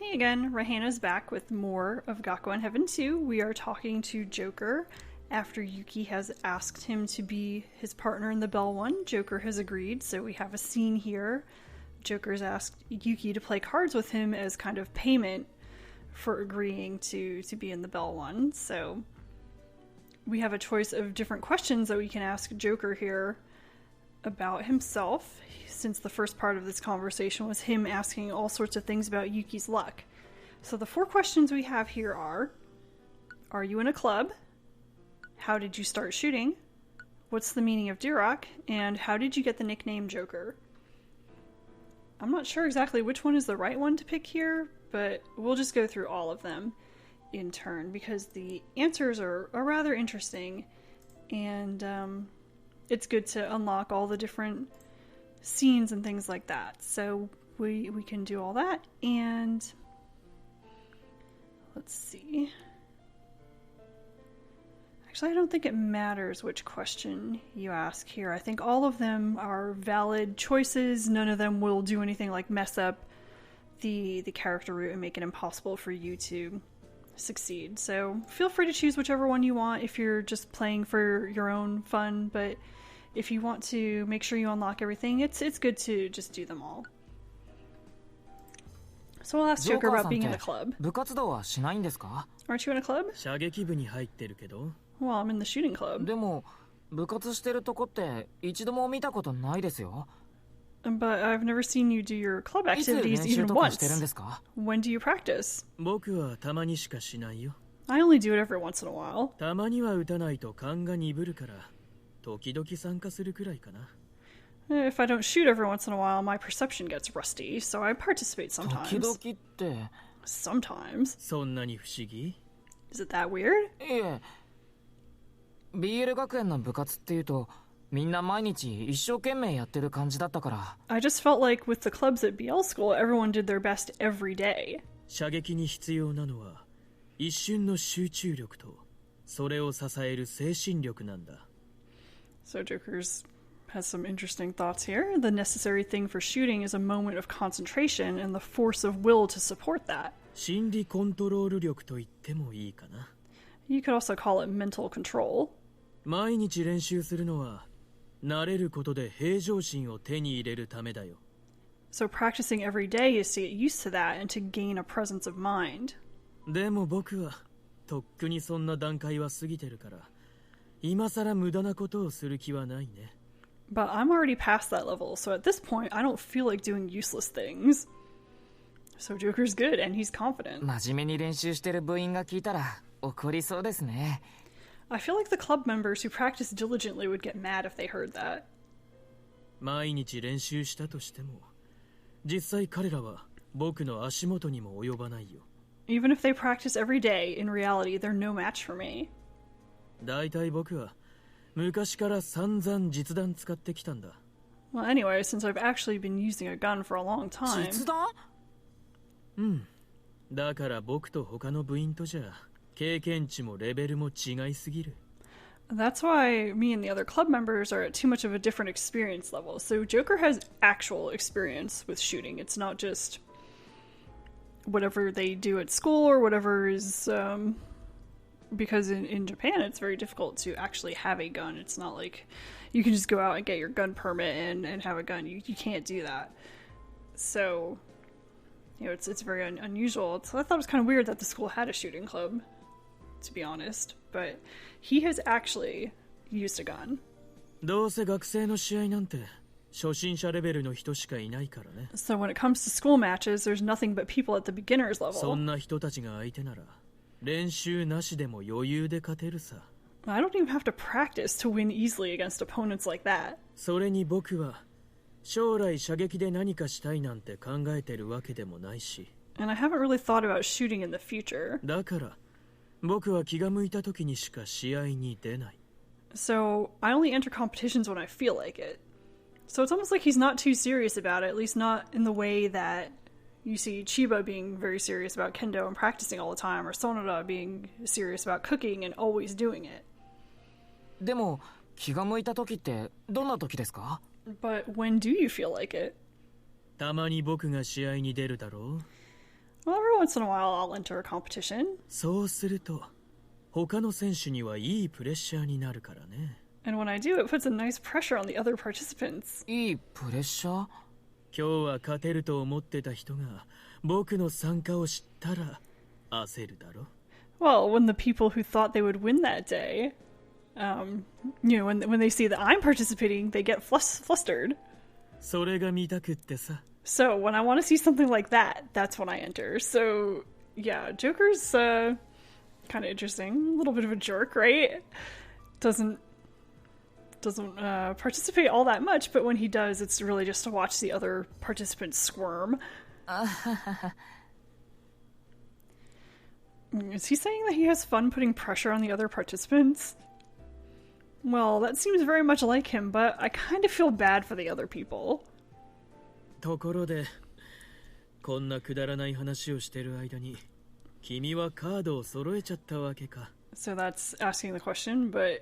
Hey again, Rahana's back with more of Gakuen Heaven 2. We are talking to Joker after Yuki has asked him to be his partner in the Bell One. Joker has agreed, so we have a scene here. Joker's asked Yuki to play cards with him as kind of payment for agreeing to be in the Bell One. So we have a choice of different questions that we can ask Joker here about himself, since the first part of this conversation was him asking all sorts of things about Yuki's luck. So the 4 questions we have here are you in a club? How did you start shooting? What's the meaning of Duroc? And how did you get the nickname Joker? I'm not sure exactly which one is the right one to pick here, but we'll just go through all of them in turn, because the answers are rather interesting, and it's good to unlock all the different scenes and things like that. So we can do all that, and let's see. Actually, I don't think it matters which question you ask here. I think all of them are valid choices. None of them will do anything like mess up the character route and make it impossible for you to succeed. So feel free to choose whichever one you want if you're just playing for your own fun, but if you want to make sure you unlock everything, it's good to just do them all. So I'll ask Joker about being in the club. Aren't you in a club? Well, I'm in the shooting club. But I've never seen you do your club activities even once. When do you practice? I only do it every once in a while. If I don't shoot every once in a while, my perception gets rusty, so I participate sometimes. Sometimes? Is it that weird? I just felt like with the clubs at BL school, everyone did their best every day. So Joker's has some interesting thoughts here. The necessary thing for shooting is a moment of concentration and the force of will to support that. You could also call it mental control. So practicing every day is to get used to that and to gain a presence of mind. But I'm already past that level, so at this point I don't feel like doing useless things. So Joker's good, and he's confident. I feel like the club members who practice diligently would get mad if they heard that. Even if they practice every day, in reality, they're no match for me. Well, anyway, since I've actually been using a gun for a long time... That's why me and the other club members are at too much of a different experience level. So Joker has actual experience with shooting. It's not just whatever they do at school or whatever is... because in Japan it's very difficult to actually have a gun. It's not like you can just go out and get your gun permit and have a gun. You can't do that. So, you know, it's very unusual. So I thought it was kind of weird that the school had a shooting club, to be honest. But he has actually used a gun. So when it comes to school matches, there's nothing but people at the beginner's level. I don't even have to practice to win easily against opponents like that. And I haven't really thought about shooting in the future. So I only enter competitions when I feel like it. So it's almost like he's not too serious about it, at least not in the way that you see Chiba being very serious about kendo and practicing all the time, or Sonoda being serious about cooking and always doing it. But when do you feel like it? Well, every once in a while I'll enter a competition. そうすると他の選手にはいいプレッシャーになるからね。 And when I do, it puts a nice pressure on the other participants. いいプレッシャー？今日は勝てると思ってた人が僕の参加を知ったら焦るだろ。 Well, when the people who thought they would win that day, when they see that I'm participating, they get flustered. それが見たくってさ。 So when I want to see something like that, that's when I enter. So yeah, Joker's kind of interesting. A little bit of a jerk, right? Doesn't participate all that much, but when he does, it's really just to watch the other participants squirm. Is he saying that he has fun putting pressure on the other participants? Well, that seems very much like him, but I kind of feel bad for the other people. ところでこんなくだらない話をしてる間に君はカードを揃えちゃったわけか。 So that's asking the question, but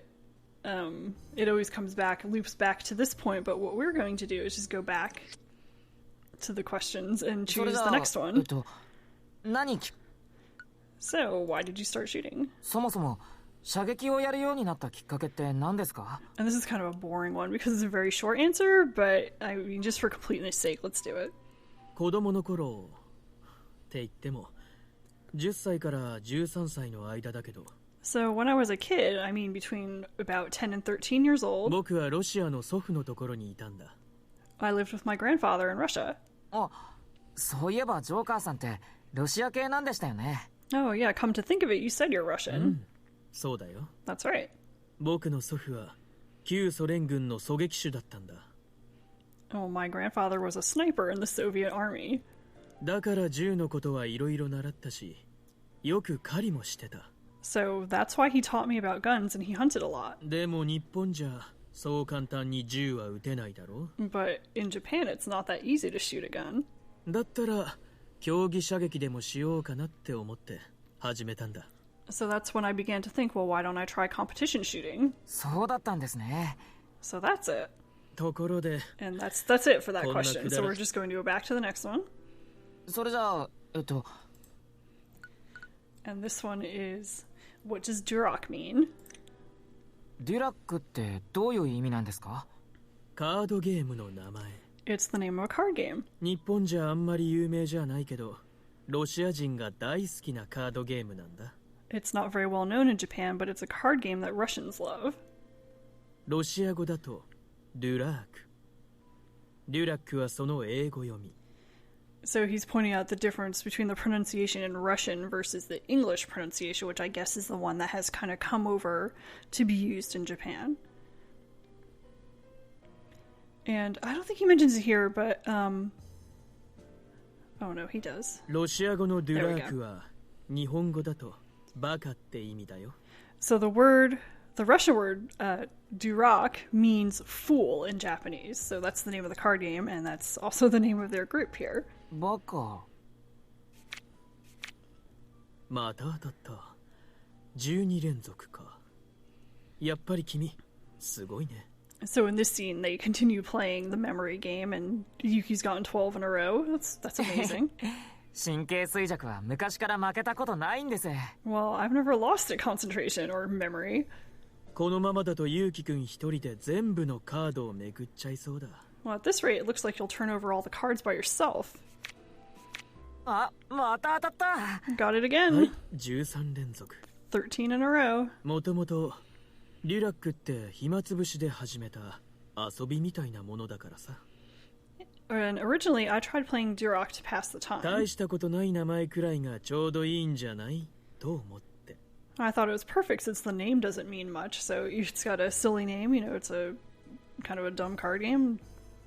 it always loops back to this point, but what we're going to do is just go back to the questions and choose the next one. 何？ So, why did you start shooting? そもそも射撃をやるようになったきっかけって何ですか？ And this is kind of a boring one because it's a very short answer, but I mean, just for completeness sake, let's do it. 子供の頃って言っても10歳から13歳の間だけど。 So, when I was a kid, I mean between about 10 and 13 years old, 僕はロシアの祖父のところにいたんだ。 I lived with my grandfather in Russia. あ、そういえばジョーカーさんってロシア系なんでしたよね。 Oh, yeah, come to think of it, you said you're Russian. そうだよ。 That's right. 僕の祖父は旧ソ連軍の狙撃手だったんだ。 Oh, my grandfather was a sniper in the Soviet army. だから銃のことはいろいろ習ったし、よく狩りもしてた。 So that's why he taught me about guns and he hunted a lot. でも日本じゃそう簡単に銃は撃てないだろ。 But in Japan, it's not that easy to shoot a gun. だったら競技射撃でもしようかなって思って始めたんだ。 So that's when I began to think, well, why don't I try competition shooting? そうだったんですね。 So that's it. ところで And that's it for that question. So we're just going to go back to the next one. それじゃあAnd this one is, what does Duroc mean? デュラックってどういう意味なんですか？カードゲームの名前。 It's the name of a card game. 日本じゃあんまり有名じゃないけど、ロシア人が大好きなカードゲームなんだ。 It's not very well known in Japan, but it's a card game that Russians love. ロシア語だとデュラーク。デュラックはその英語読み。 So he's pointing out the difference between the pronunciation in Russian versus the English pronunciation, which I guess is the one that has kind of come over to be used in Japan. And I don't think he mentions it here, but oh no, he does. ロシア語のデュラークは日本語だとバカって意味だよ。 So the Russian word Duroc means fool in Japanese. So that's the name of the card game, and that's also the name of their group here. バカ。また当たった。12連続か。やっぱり君、すごいね。 So in this scene, they continue playing the memory game, and Yuki's gotten 12 in a row. That's amazing. 神経衰弱は昔から負けたことないんです。 Well, I've never lost at concentration or memory. このままだとユウキ君一人で全部のカードをめくっちゃいそうだ。 Well, at this rate, it looks like you'll turn over all the cards by yourself. あ、また当たった。 Got it は again. い、13連続。 13 in a row. もともとリラックって暇つぶしで始めた遊びみたいなものだからさ。 And originally, I tried playing Duroc to pass the time. 大したことない名前くらいがちょうどいいんじゃないと思って。 I thought it was perfect since the name doesn't mean much. So it's got a silly name, it's a kind of a dumb card game.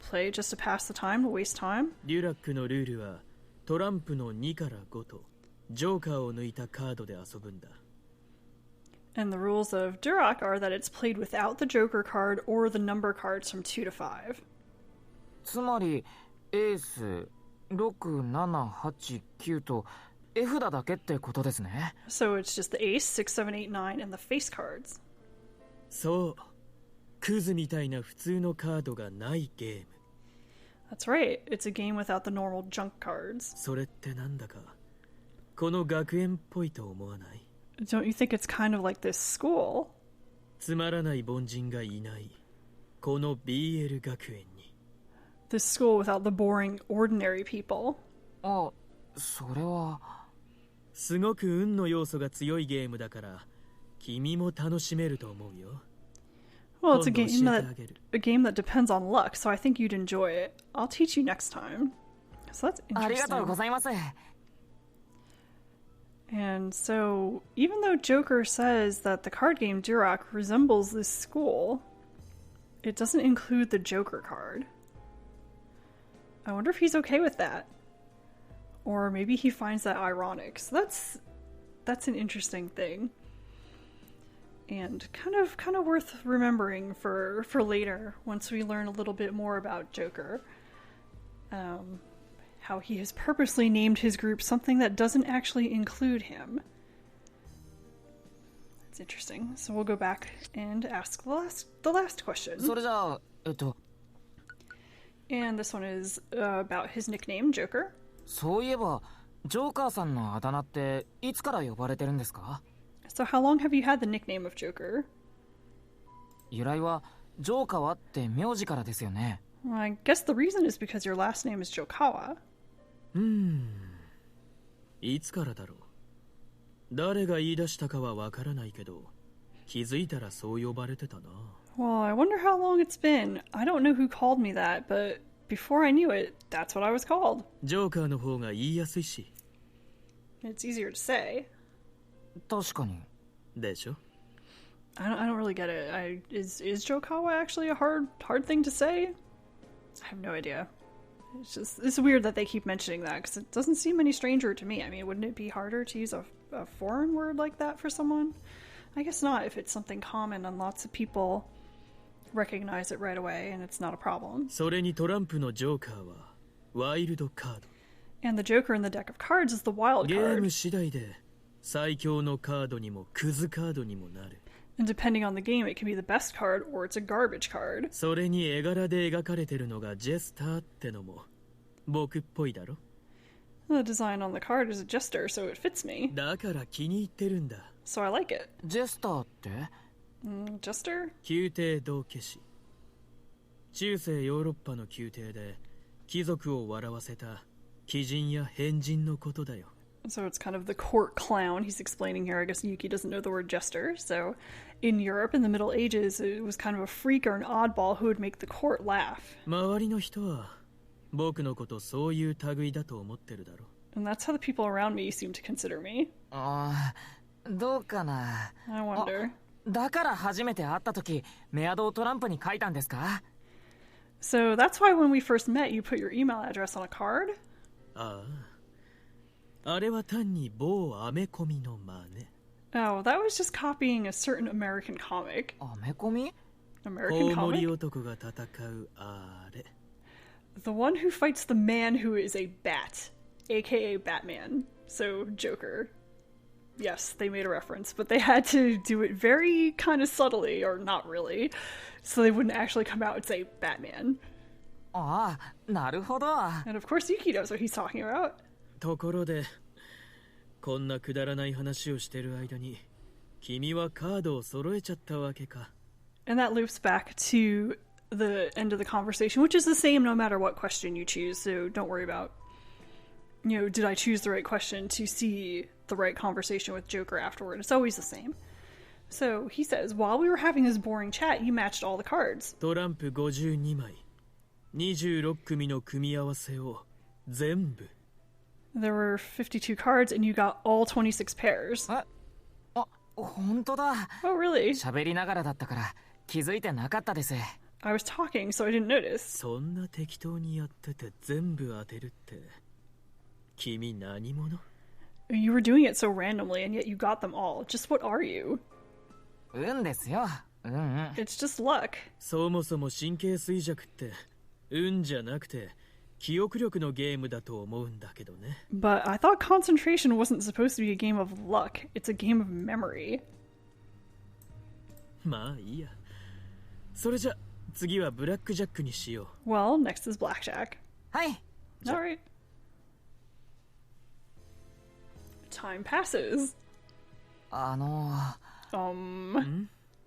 Play just to pass the time, to waste time. リュラックのルールはトランプの2から5とジョーカーを抜いたカードで遊ぶんだ。 And the rules of Duroc are that it's played without the Joker card or the number cards from 2 to 5. つまりエース6、7、8、9と絵札だけってことですね。So it's just the ace, 6, 7, 8, 9, and the face cards. そう、クズみたいな普通のカードがないゲーム。 That's right. It's a game without the normal junk cards. それってなんだかこの学園っぽいと思わない？ Don't you think it's kind of like this school? つまらない凡人がいないこの BL 学園に。 This school without the boring, ordinary people. あ、それは。すごく運の要素が強いゲームだから君も楽しめると思うよ。 Well, it's 今度教えてあげる。 a game that depends on luck, so I think you'd enjoy it. I'll teach you next time. So that's ありがとう interesting. ございます。 And so, even though Joker says that the card game Duroc resembles this school, it doesn't include the Joker card. I wonder if he's okay with that. Or maybe he finds that ironic. So that's an interesting thing. And kind of worth remembering for later once we learn a little bit more about Joker. How he has purposely named his group something that doesn't actually include him. That's interesting. So we'll go back and ask the last question. それじゃあ、And this one is about his nickname, Joker. そういえば、ジョーカーさんのあだ名っていつから呼ばれてるんですか？ So how long have you had the nickname of Joker? 由来はジョーカワって名字からですよね。 Well, I guess the reason is because your last name is Jokawa. いつからだろう。誰が言い出したかはわからないけど気づいたらそう呼ばれてたな。 Well, I wonder how long it's been. I don't know who called me that, but before I knew it, that's what I was called. ジョーカーの方が言いやすいし。 It's easier to say. 確かに。でしょ。 I don't really get it. Is Jokawa actually a hard thing to say? I have no idea. It's weird that they keep mentioning that because it doesn't seem any stranger to me. I mean, wouldn't it be harder to use a foreign word like that for someone? I guess not if it's something common and lots of people recognize it right away and it's not a problem. それにトランプのジョーカーはワイルドカード。 And the Joker in the deck of cards is the wild ゲーム card. 次第で最強のカードにもクズカードにもなる。 And depending on the game, it can be the best card or it's a garbage card. それに絵柄で描かれてるのがジェスターってのも僕っぽいだろ。 The design on the card is a jester, so it fits me. だから気に入ってるんだ。 So I like it. ジェスターって？ Jester? 宮廷道化師。中世ヨーロッパの宮廷で貴族を笑わせた貴人や変人のことだよ。 So it's kind of the court clown he's explaining here. I guess Yuki doesn't know the word jester. So in Europe in the Middle Ages, it was kind of a freak or an oddball who would make the court laugh. 周りの人は僕のことそういう類だと思ってるだろ。 And that's how the people around me seem to consider me. ああ、どうかな。 I wonder. だから初めて会った時、メアドをトランプに書いたんですか？ So that's why when we first met, you put your email address on a card? ああ、あれは単に某アメコミの真似。 Oh, that was just copying a certain American comic. アメコミ？ American コウモリ comic? 男が戦うあれ。 The one who fights the man who is a bat, aka Batman. So, Joker. Yes, they made a reference, but they had to do it very kind of subtly, or not really, so they wouldn't actually come out and say Batman. ああ、なるほど。 And of course, Yuki knows what he's talking about. ところで、こんなくだらない話をしてる間に、君はカードを揃えちゃったわけか。 And that loops back to the end of the conversation, which is the same no matter what question you choose, so don't worry about, did I choose the right question to see the right conversation with Joker afterward? It's always the same. So he says, while we were having this boring chat, you matched all the cards. トランプ52枚、26組の組み合わせを全部。 There were 52 cards, and you got all 26 pairs. あ、本当だ。 Oh, really? 喋りながらだったから気づいてなかったです。 I was talking, so I didn't notice. そんな適当にやってて全部当てるって、君何者？ You were doing it so randomly, and yet you got them all. Just what are you? 運ですよ。It's just luck. そもそも神経衰弱って運じゃなくて記憶力のゲームだと思うんだけどね。 But I thought concentration wasn't supposed to be a game of luck. It's a game of memory. まあいいや。それじゃ次はブラックジャックにしよう。 Well, next is blackjack. はい。 All right. Time passes.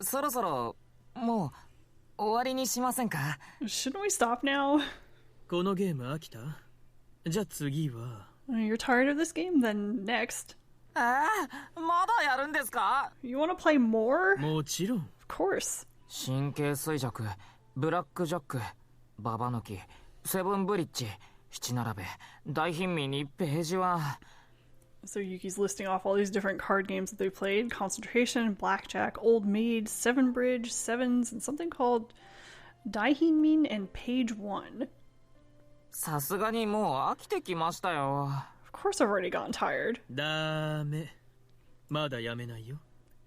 そろそろもう終わりにしませんか？ Shouldn't we stop now? このゲーム飽きた？じゃあ次は。You're tired of this game? Then next. まだやるんですか？ You want to play more? もちろん。Of course. 神経衰弱、ブラックジャック、ババ抜き、セブンブリッジ、七並べ、大貧民1ページは。So Yuki's listing off all these different card games that they played. Concentration, Blackjack, Old Maid, Seven Bridge, Sevens, and something called Daihinmin and Page 1. さすがにもう飽きてきましたよ。Of course I've already gotten tired. ダメ。まだやめないよ。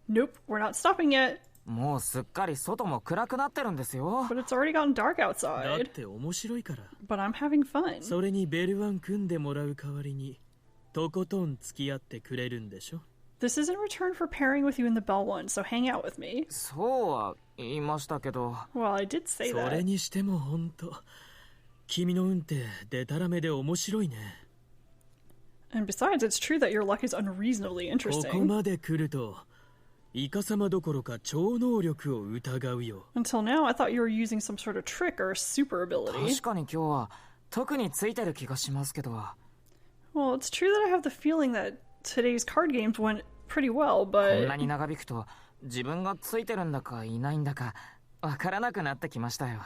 Nope, we're not stopping yet. もうすっかり外も暗くなってるんですよ。But it's already gotten dark だっ outside. て面白いから。But I'm having fun. それにベルワン組んでもらう代わりに、とことん付き合ってくれるんでしょ？ This is in return for pairing with you in the Bell one, so hang out with me. そうは言いましたけど。Well, I did say それ that. にしてもほんと、君の運ってデタラメで面白いね。And besides, it's true that your luck is unreasonably ここ interesting. まで来ると、イカサマどころか超能力を疑うよ。 Until now, I thought you were using some sort of trick or super ability. 確かに今日は特についてる気がしますけど。 Well, it's true that I have the feeling that today's card games went pretty well, こん but なに長引くと自分がついてるんだかいないんだかわからなくなってきましたよ。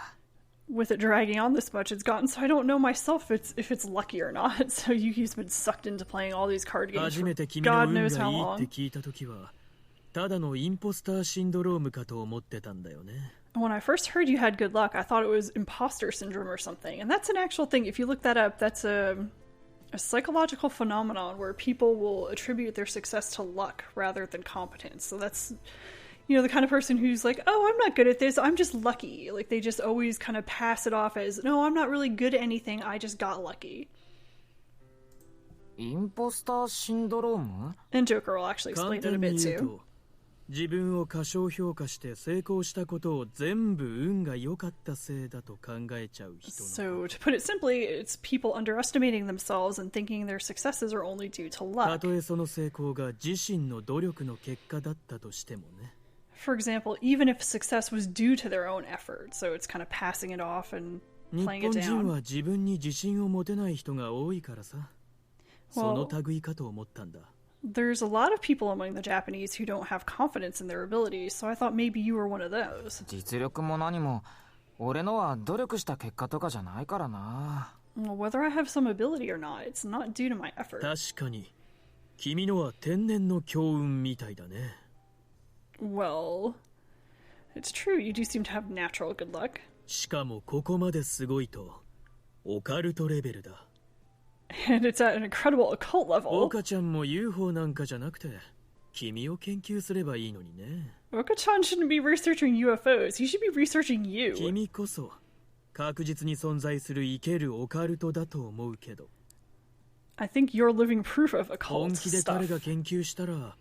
with it dragging on this much, it's gotten so I don't know myself if it's lucky or not. So Yuki's been sucked into playing all these card games 初 for めて君の God 運がいい knows って how long. 聞いたときは、ただのインポスターシンドロームかと思ってたんだよね。When I first heard you had good luck, I thought it was imposter syndrome or something. And that's an actual thing. If you look that up, that's a psychological phenomenon where people will attribute their success to luck rather than competence. So that's, you know, the kind of person who's like, oh, I'm not good at this, I'm just lucky. Like, they just always kind of pass it off as, no, I'm not really good at anything, I just got lucky. インポスターシンドローム？ And Joker will actually 簡 explain it a 単 bit に言う too. と、自分を過小評価して成功したことを全部運が良かったせいだと考えちゃう人の。 So, to put it simply, it's people underestimating themselves and thinking their successes are only due to た luck. とえその成功が自身の努力の結果だったとしてもね。 For example, even if success was due to their own effort, so it's kind of passing it off and 日 playing it 本人 down. は自分に自信を持てない人が多いからさ。その類かと思ったんだ。 There's a lot of people among the Japanese who don't have confidence in their abilities, so I thought maybe you were one of those. 実力も何も俺のは努力した結果とかじゃないからな。 Well, whether I have some ability or not, it's not due to my effort. 確かに、君のは天然の強運みたいだね。 Well, it's true, you do seem to have natural good luck. しかもここまですごいと、オカルトレベルだ。 And it's at an incredible occult level. 岡ちゃんも UFO なんかじゃなくて、君を研究すればいいのにね。 Oka-chan shouldn't be researching UFOs. He should be researching you. 君こそ、確実に存在する生けるオカルトだと思うけど。 I think you're living proof of occult 本気で彼 stuff. が研究したら、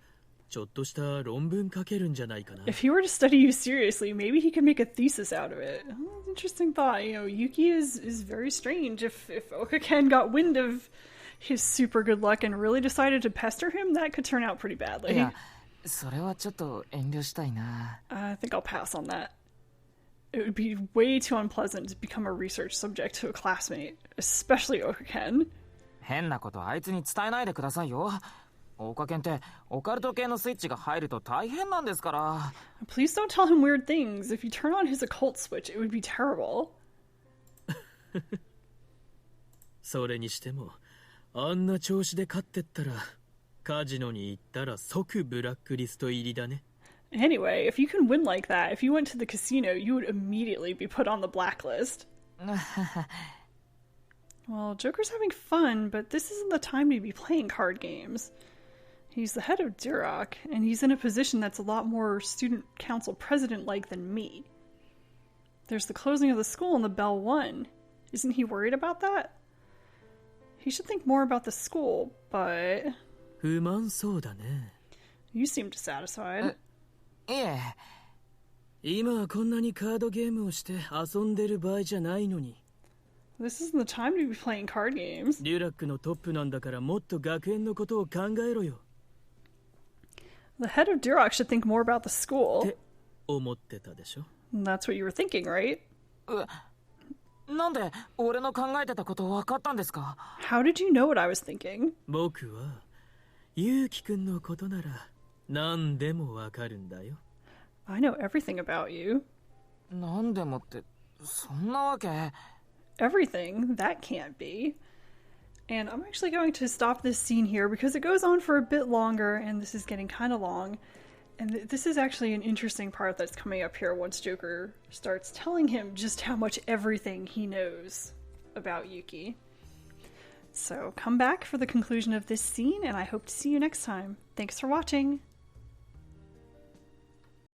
ちょっとした論文書けるんじゃないかな。 If he were to study you seriously, maybe he could make a thesis out of it. Oh, interesting thought. You know, Yuki is very strange. If Oka-ken got wind of his super good luck and really decided to pester him, that could turn out pretty い badly. や、それはちょっと遠慮したいな。 I think I'll pass on that. It would be way too unpleasant to become a research subject to a classmate, especially Oka-ken. 変なことあいつに伝えないでくださいよ。大岡健ってオカルト系のスイッチが入ると大変なんですから。 Please don't tell him weird things. If you turn on his occult switch, it would be terrible. それにしても、あんな調子で勝ってったら、カジノに行ったら即ブラックリスト入りだね。 Anyway, if you can win like that, if you went to the casino, you would immediately be put on the blacklist. Well, Joker's having fun, but this isn't the time to be playing card games. He's the head of Duroc, and he's in a position that's a lot more student council president-like than me. There's the closing of the school and the bell one. Isn't he worried about that? He should think more about the school, but 不満そうだね。 you seem dissatisfied. いえ、今はこんなにカードゲームをして遊んでる場合じゃないのに。This isn't the time to be playing card games. デュラックのトップなんだからもっと学園のことを考えろよ。 The head of Duroc should think more about the school. って思ってたでしょ。 That's what you were thinking, right? なんで俺の考えてたこと分かったんですか？ How did you know what I was thinking? 僕はユウキくんのことなら何でもわかるんだよ。 I know everything about you. なんでもってそんなわけ。 Everything? That can't be. And I'm actually going to stop this scene here because it goes on for a bit longer and this is getting kind of long. And this is actually an interesting part that's coming up here once Joker starts telling him just how much everything he knows about Yuki. So come back for the conclusion of this scene and I hope to see you next time. Thanks for watching!